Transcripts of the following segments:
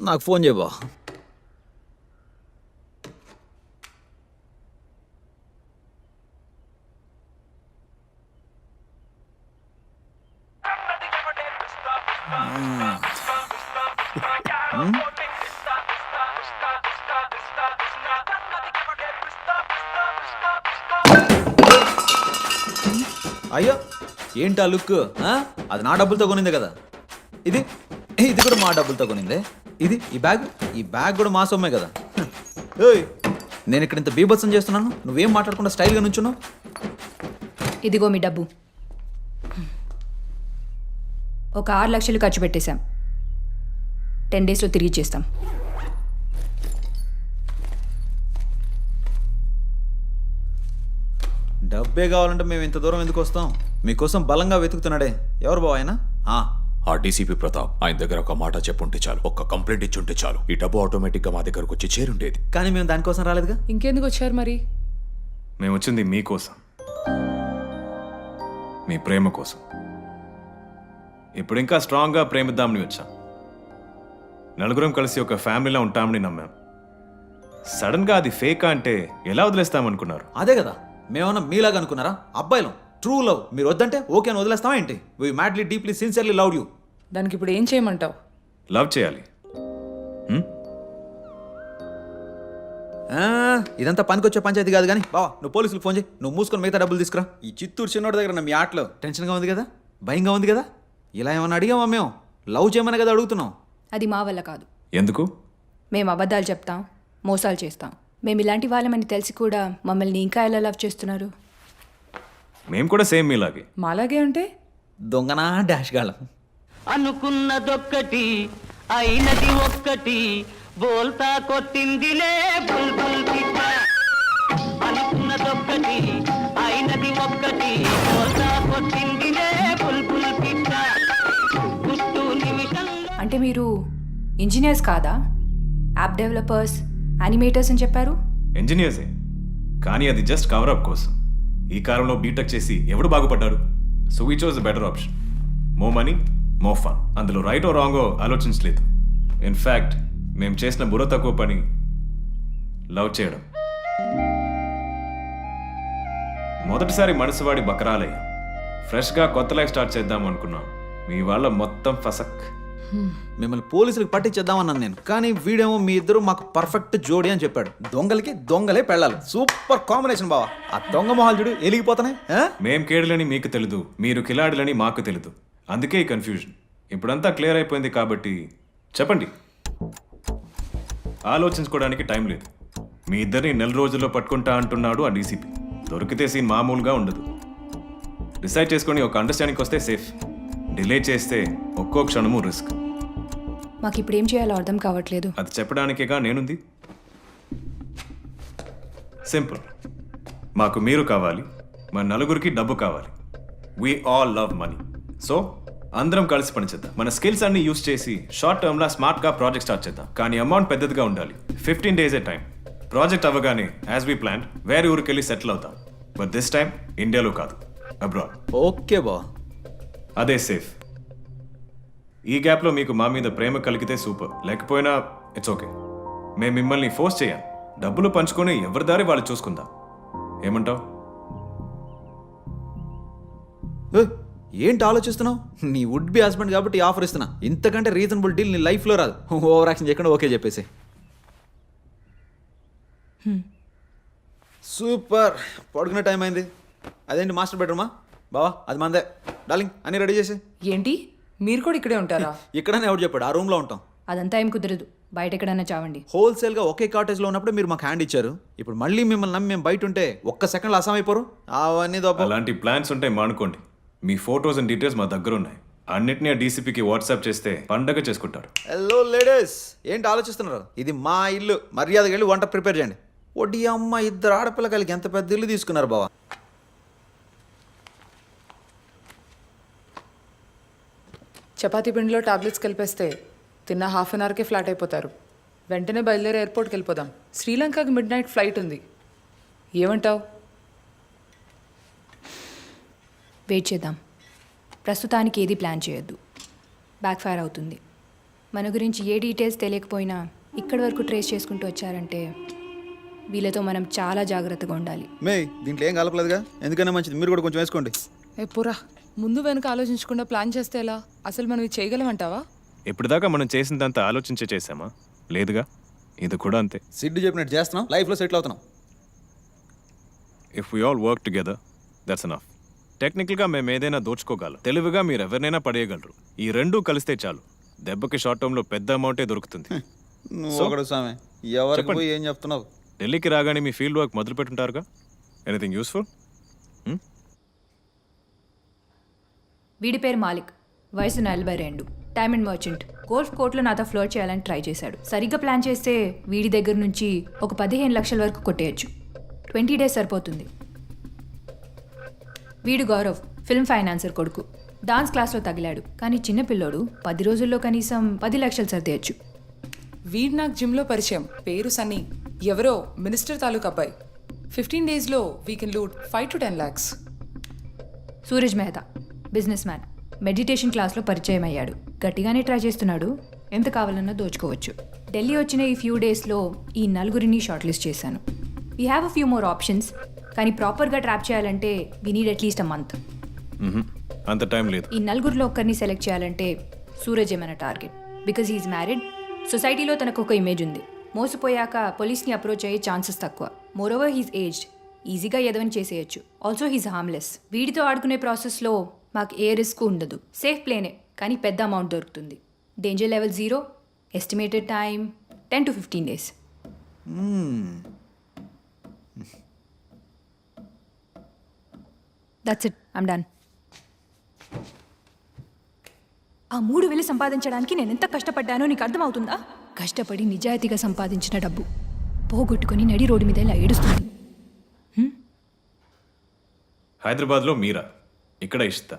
నాకు ఫోన్ చేయబా. అయ్యో ఏంటి ఆ లుక్? అది నా డబ్బులతో కొనిందే కదా. ఇది ఇది కూడా మా డబ్బులతో కొనిందే. ఇది ఈ బ్యాగ్ కూడా మా సొమ్మే కదా. ఏయ్, నేను ఇక్కడ ఇంత బీభత్సం చేస్తున్నాను, నువ్వేం మాట్లాడకుండా స్టైల్గా నుంచున్నావు. ఇదిగో మీ డబ్బు. ఒక 6 లక్షలు ఖర్చు పెట్టేశాం. 10 డేస్లో తిరిగి ఇచ్చేస్తాం. డబ్బే కావాలంటే మేము ఇంత దూరం ఎందుకు వస్తాం? మీకోసం బలంగా వెతుకుతున్నాడే. ఎవరు బావ ఆయన? ఆ డీసీపీ ప్రతాప్. ఆయన దగ్గర ఒక మాట చెప్పుంటే చాలు, ఒక్క కంప్లైంట్ ఇచ్చుంటే చాలు, ఈ డబ్బు ఆటోమేటిక్గా మా దగ్గరకు వచ్చి చేరుండేది. కానీ మేము దానికోసం రాలేదుగా. ఇంకెందుకు వచ్చారు మరి? మేము వచ్చింది మీకోసం, మీ ప్రేమ కోసం. ఇప్పుడు ఇంకా స్ట్రాంగ్గా ప్రేమిద్దామని వచ్చాం. నలుగురం కలిసి ఒక ఫ్యామిలీలో ఉంటామని నమ్మాం. సడన్గా అది ఫేకా అంటే ఎలా వదిలేస్తామనుకున్నారు? అదే కదా, మేమన్నా మీలాగా అనుకున్నారా? అబ్బాయిలం, ట్రూ లవ్. మీరు వద్దంటే ఓకే అని వదిలేస్తామా ఏంటి? We madly deeply sincerely love you. దానికి ఇప్పుడు ఏం చేయమంటావు? లవ్ చేయాలి. ఇదంతా పనికొచ్చే పంచాయతీ కాదు కానీ బావా, నువ్వు పోలీసులకు ఫోన్ చేయి. నువ్వు మూసుకొని మిగతా డబ్బులు తీసుకురా. ఈ చిత్తూరు చిన్నోడి దగ్గర మీ ఆటలో టెన్షన్గా ఉంది కదా, భయంగా ఉంది కదా. ఇలా ఏమన్నా అడిగామా? మేము లవ్ చేయమని కదా అడుగుతున్నాం. అది మా వల్ల కాదు. ఎందుకు? మేము అబద్ధాలు చెప్తాం, మోసాలు చేస్తాం. మేము ఇలాంటి వాళ్ళమని తెలిసి కూడా మమ్మల్ని ఇంకా ఎలా లవ్ చేస్తున్నారు? మేము కూడా సేమ్ మీలాగే. మాలాగే అంటే దొంగనా డాష్ గాళ్ళం. అనుకున్నదొక్కటి అయినది ఒక్కటి, బోల్తా కొట్టిందిలే బుల్బుల్ పిట్ట. అనుకున్నదొక్కటి అయినది ఒక్కటి, బోల్తా కొట్టిందిలే బుల్బుల్ పిట్ట. గుట్టు నిమిషంలో. అంటే మీరు ఇంజనీర్స్ కాదా? యాప్ డెవలపర్స్, యానిమేటర్స్ అని చెప్పారు. ఇంజనీర్సే, కానీ అది జస్ట్ కవరప్ కోసం. ఈ కాలంలో బీటెక్ చేసి ఎవడు బాగుపడ్డారు? So we chose the better option. More money, more fun. అందులో రైటో రాంగో ఆలోచించలేదు. ఇన్ఫ్యాక్ట్ మేము చేసిన బుర్ర తక్కువ పని లవ్ చేయడం. మొదటిసారి మనసువాడి బకరాలయ్యా. ఫ్రెష్గా కొత్త లైఫ్ స్టార్ట్ చేద్దాం అనుకున్నాం. మీ వాళ్ళ మొత్తం ఫసక్. మిమ్మల్ని పోలీసులకు పట్టించేద్దామన్నాను నేను, కానీ వీడేమో మీ ఇద్దరు మాకు పర్ఫెక్ట్ జోడి అని చెప్పాడు. దొంగలకి దొంగలే పెళ్ళాలి. సూపర్ కాంబినేషన్ బావా. ఆ దొంగ మొహాలు చూడు ఎలిగిపోతున్నాయి. మేం కేడులని మీకు తెలీదు, మీరు కిలాడులని మాకు తెలీదు. అందుకే ఈ కన్ఫ్యూజన్. ఇప్పుడంతా క్లియర్ అయిపోయింది కాబట్టి చెప్పండి. ఆలోచించుకోవడానికి టైం లేదు. మీ ఇద్దరిని 4 రోజుల్లో పట్టుకుంటా అంటున్నాడు ఆ డీసీపీ. దొరికితే సీన్ మామూలుగా ఉండదు. డిసైడ్ చేసుకొని ఒక అండర్స్టాండింగ్ వస్తే సేఫ్. డిలే చేస్తే ఒక్కో క్షణము రిస్క్. మాకు ఇప్పుడు ఏం చేయాలో అర్థం కావట్లేదు. అది చెప్పడానికేగా నేనుంది. సింపుల్. మాకు మీరు కావాలి, మన నలుగురికి డబ్బు కావాలి. We all love money. So అందరం కలిసి పనిచేద్దాం. మన స్కిల్స్ అన్ని యూస్ చేసి షార్ట్ టర్మ్లో స్మార్ట్గా ప్రాజెక్ట్ స్టార్ట్ చేద్దాం. కానీ అమౌంట్ పెద్దదిగా ఉండాలి. 15 డేసే టైం. ప్రాజెక్ట్ అవ్వగానే యాజ్ వీ ప్లాన్ వేరే ఊరికి వెళ్ళి సెటిల్ అవుతాం. బట్ దిస్ టైం ఇండియాలో కాదు, అబ్రాడ్. ఓకే బా, అదే సేఫ్. ఈ గ్యాప్లో మీకు మా మీద ప్రేమ కలిగితే సూపర్, లేకపోయినా ఇట్స్ ఓకే. మేము మిమ్మల్ని ఫోర్స్ చేయం. డబ్బులు పంచుకొని ఎవరి దారి వాళ్ళు చూసుకుందాం. ఏమంటావు? ఏంటి ఆలోచిస్తున్నావు? నీ వుడ్ బి హస్బెండ్ కాబట్టి ఆఫర్ ఇస్తున్నా. ఇంతకంటే రీజనబుల్ డీల్ నీ లైఫ్లో రాదు. ఓవర్ యాక్షన్ చేయకుండా ఓకే చెప్పేసి. సూపర్. పడుకునే టైం అయింది. అదేంటి మాస్టర్ బెడ్రూమా? బావా అది మందే. డార్లింగ్ అన్నీ రెడీ చేసి. ఏంటి మీరు కూడా ఇక్కడే ఉంటారా? ఇక్కడనే ఎవరు చెప్పాడు? ఆ రూమ్లో ఉంటాం. అదంతా ఏం కుదరదు, బయట ఎక్కడైనా చావండి. హోల్సేల్గా ఒకే కాటేజ్లో ఉన్నప్పుడు మీరు మాకు హ్యాండ్ ఇచ్చారు. ఇప్పుడు మళ్ళీ మిమ్మల్ని నమ్మి మేము బయట ఉంటే ఒక్క సెకండ్లో అసాం అయిపోరు. అవన్నీ అలాంటి ప్లాన్స్ ఉంటే మానుకోండి. మీ ఫోటోస్ అండ్ డీటెయిల్స్ మా దగ్గర ఉన్నాయి. అన్నిటినీ ఆ డీసీపీకి వాట్సాప్ చేస్తే పండగ చేసుకుంటారు. హలో లేడీస్, ఏంటి ఆలోచిస్తున్నారు? ఇది మా ఇల్లు. మర్యాదగా వెళ్ళి వంట ప్రిపేర్ చేయండి. వడ్డీ అమ్మ, 2 ఆడపిల్లకాయలకి ఎంత పెద్ద ఇల్లు తీసుకున్నారు బావా. చపాతీ పిండిలో టాబ్లెట్స్ కలిపేస్తే తిన్న హాఫ్ అన్ అవర్కే ఫ్లాట్ అయిపోతారు. వెంటనే బయలుదేరి ఎయిర్పోర్ట్కి వెళ్ళిపోదాం. శ్రీలంకకి మిడ్-నైట్ ఫ్లైట్ ఉంది. ఏమంటావు? వెయిట్ చేద్దాం. ప్రస్తుతానికి ఏది ప్లాన్ చేయొద్దు, బ్యాక్ ఫైర్ అవుతుంది. మన గురించి ఏ డీటెయిల్స్ తెలియకపోయినా ఇక్కడి వరకు ట్రేస్ చేసుకుంటూ వచ్చారంటే వీళ్ళతో మనం చాలా జాగ్రత్తగా ఉండాలి. మే దీంట్లో ఏం కలపలేదుగా, ఎందుకైనా మంచిది మీరు కూడా కొంచెం వేసుకోండి. ఏ పురా, ముందు వెనక ఆలోచించకుండా ప్లాన్ చేస్తే ఎలా? అసలు మనం ఇది చేయగలమంటావా? ఇప్పటిదాకా మనం చేసిందంతా ఆలోచించే చేసామా? లేదుగా. ఇది కూడా అంతే. సిడ్డు చెప్పినట్టు చేస్తున్నాం, లైఫ్లో సెటిల్ అవుతున్నాం. If we all work together that's enough. టెక్నికల్గా మేము ఏదైనా దోచుకోగలం, తెలివిగా మీరు ఎవరినైనా పడేయగలరు. ఈ రెండూ కలిస్తే చాలు, దెబ్బకి షార్ట్ టర్మ్లో పెద్ద అమౌంటే దొరుకుతుంది. నువ్వు ఒకడు సామె, ఎవరికి చెప్పండి. పోయి ఏం చెప్తున్నావు? ఢిల్లీకి రాగానే మీ ఫీల్డ్ వర్క్ మొదలు పెట్టుంటారుగా. Anything useful? వీడి పేరు మాలిక్, వయసు 42, డైమండ్ మర్చెంట్. గోల్ఫ్ కోర్ట్లో నాతో ఫ్లోర్ చేయాలని ట్రై చేశాడు. సరిగ్గా ప్లాన్ చేస్తే వీడి దగ్గర నుంచి ఒక 15 లక్షల వరకు కొట్టేయచ్చు. 20 డేస్ సరిపోతుంది. వీడు గౌరవ్, ఫిల్మ్ ఫైనాన్సర్ కొడుకు. డాన్స్ క్లాస్లో తగిలాడు, కానీ చిన్నపిల్లోడు 10 రోజుల్లో కనీసం 10 లక్షలు సర్దేయచ్చు. వీడ్ నాకు జిమ్లో పరిచయం, పేరు సన్నీ. ఎవరో మినిస్టర్ తాలూకు అబ్బాయి. 15 డేస్లో we can loot 5 to 10 lakhs. Suraj Mehta, business man. Meditation క్లాస్లో పరిచయం అయ్యాడు. గట్టిగానే ట్రై చేస్తున్నాడు, ఎంత కావాలన్నా దోచుకోవచ్చు. ఢిల్లీ వచ్చిన ఈ ఫ్యూ డేస్లో ఈ నలుగురిని షార్ట్ లిస్ట్ చేశాను. We have a few more options, కానీ ప్రాపర్గా ట్రాప్ చేయాలంటే we need at least a month. అంత టైం లేదు. ఈ నలుగురిలో ఒక్కరిని సెలెక్ట్ చేయాలంటే సూరజ్ మన టార్గెట్. బికాజ్ హీఈస్ మ్యారీడ్, సొసైటీలో తనకు ఒక ఇమేజ్ ఉంది. మోసపోయాక పోలీస్ని అప్రోచ్ అయ్యే ఛాన్సెస్ తక్కువ. మోరోవర్ హీస్ ఏజ్డ్, ఈజీగా ఎదవని చేసేయచ్చు. Also he's harmless. వీడితో ఆడుకునే ప్రాసెస్లో మాకు ఏ రిస్క్ ఉండదు. సేఫ్ ప్లేనే, కానీ పెద్ద అమౌంట్ దొరుకుతుంది. Danger level 0, estimated time 10 to 15 days. That's it, I'm done. ఆ 3,000 సంపాదించడానికి నేను ఎంత కష్టపడ్డానో నీకు అర్థమవుతుందా? కష్టపడి నిజాయితీగా సంపాదించిన డబ్బు పోగొట్టుకొని నడి రోడ్డు మీద ఇలా ఏడుస్తుంది. హైదరాబాద్లో మీరా, ఇక్కడ ఇష్తా.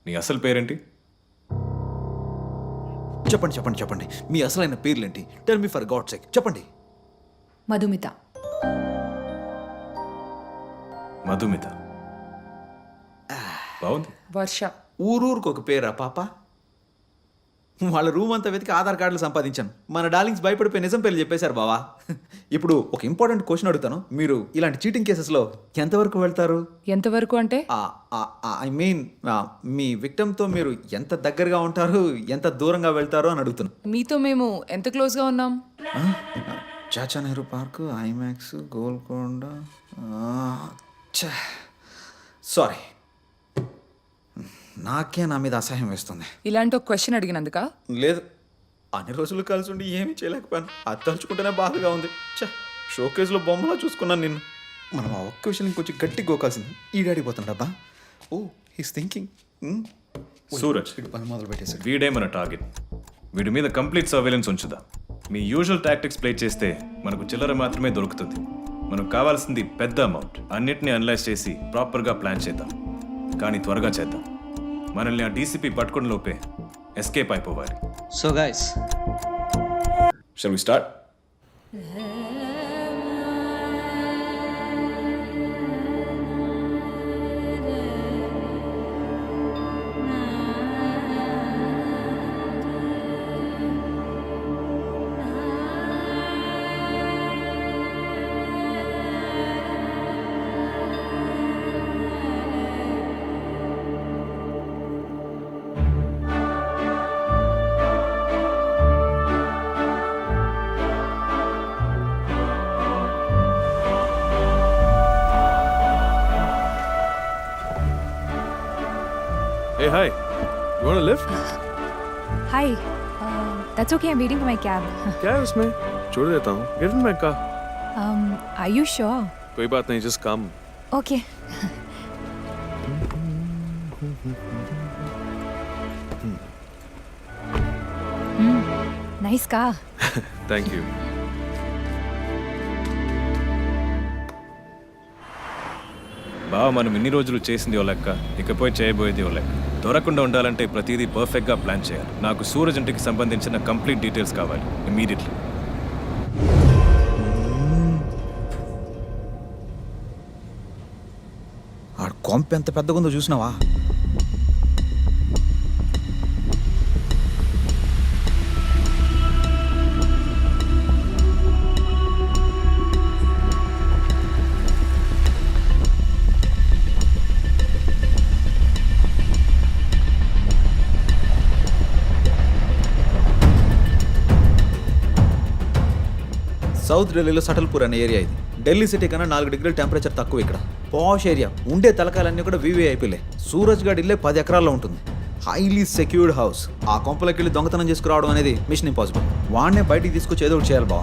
నీ అసలు పేరేంటి? చెప్పండి చెప్పండి చెప్పండి, మీ అసలైన పేర్లేంటి? Tell me for God sake, చెప్పండి. మధుమిత. మధుమిత. బాగుంది. వర్ష. ఊరూరికి ఒక పేరా పాప? వాళ్ళ రూమ్ అంతా వెతికి ఆధార్ కార్డులు సంపాదించాను. మన డార్లింగ్స్ భయపడిపోయి నిజం పేర్లు చెప్పేశారు బావా. ఇప్పుడు ఒక ఇంపార్టెంట్ క్వశ్చన్ అడుగుతాను, మీరు ఇలాంటి చీటింగ్ కేసెస్లో ఎంతవరకు వెళ్తారు? ఎంతవరకు అంటే? ఐ మీన్ మీ విక్టమ్తో మీరు ఎంత దగ్గరగా ఉంటారు, ఎంత దూరంగా వెళ్తారో అని అడుగుతున్నాను. మీతో మేము ఎంత క్లోజ్గా ఉన్నాం? Chacha Nehru park, IMAX, Golconda. Sorry, నాకే నా మీద అసహ్యం వేస్తుంది. ఇలాంటి ఒక క్వశ్చన్ అడిగినందుక? లేదు, అన్ని రోజులు కలిసి ఉండి ఏమీ చేయలేకపోయాను. అది తలుచుకుంటేనే బాధగా ఉంది. షోకేస్లో బొమ్మలా చూసుకున్నాను నిన్ను. మనం ఆ ఒక్క విషయం కొంచెం గట్టిగా గోకాల్సింది. ఈడాడిపోతుండబ్బా. Oh he's thinking. సూరజ్, పని మొదలు పెట్టేశాడు. వీడే మన టార్గెట్. వీడి మీద కంప్లీట్ సర్వేలెన్స్ ఉంచుదా. మీ యూజువల్ టాక్టిక్స్ ప్లే చేస్తే మనకు చిల్లర మాత్రమే దొరుకుతుంది. మనకు కావాల్సింది పెద్ద అమౌంట్. అన్నిటిని అనలైజ్ చేసి ప్రాపర్గా ప్లాన్ చేద్దాం, కానీ త్వరగా చేద్దాం. మనల్ని ఆ డీసీపీ పట్టుకుని లోపే ఎస్కేప్ అయిపోవాలి. So guys, Shall we start? Hey, hi. You want a lift? Hi, that's okay, I'm waiting for my cab. क्या है उसमें? छोड़ देता हूँ. Get in my car. Are you sure? कोई बात नहीं, just come. ఓకే. నైస్ కా. Thank you. బావ, మనం ఇన్ని రోజులు చేసింది ఓ లెక్క, ఇకపై చేయబోయేది ఓ లెక్క. దొరకకుండా ఉండాలంటే ప్రతిదీ పర్ఫెక్ట్గా ప్లాన్ చేయాలి. నాకు సూరజ్ ఇంటికి సంబంధించిన కంప్లీట్ డీటెయిల్స్ కావాలి ఇమీడియట్లీ. ఆ కొంప ఎంత పెద్దగా ఉందో చూసినావా? సౌత్ ఢిల్లీలో సటల్పూర్ అనే ఏరియా ఇది. ఢిల్లీ సిటీ కన్నా 4 డిగ్రీల టెంపరేచర్ తక్కువ ఇక్కడ. పాష్ ఏరియా. ఉండే తలకాయలన్నీ కూడా వీవీఐపీలే. సూరజ్ గఢ్ ఇల్లే 10 ఎకరాల్లో ఉంటుంది. Highly secured house. ఆ కొంపలకి వెళ్ళి దొంగతనం చేసుకురావడం అనేది మిషన్ ఇంపాసిబుల్. వాడినే బయటికి తీసుకొచ్చి ఏదో ఒకటి చేయాలి బావ.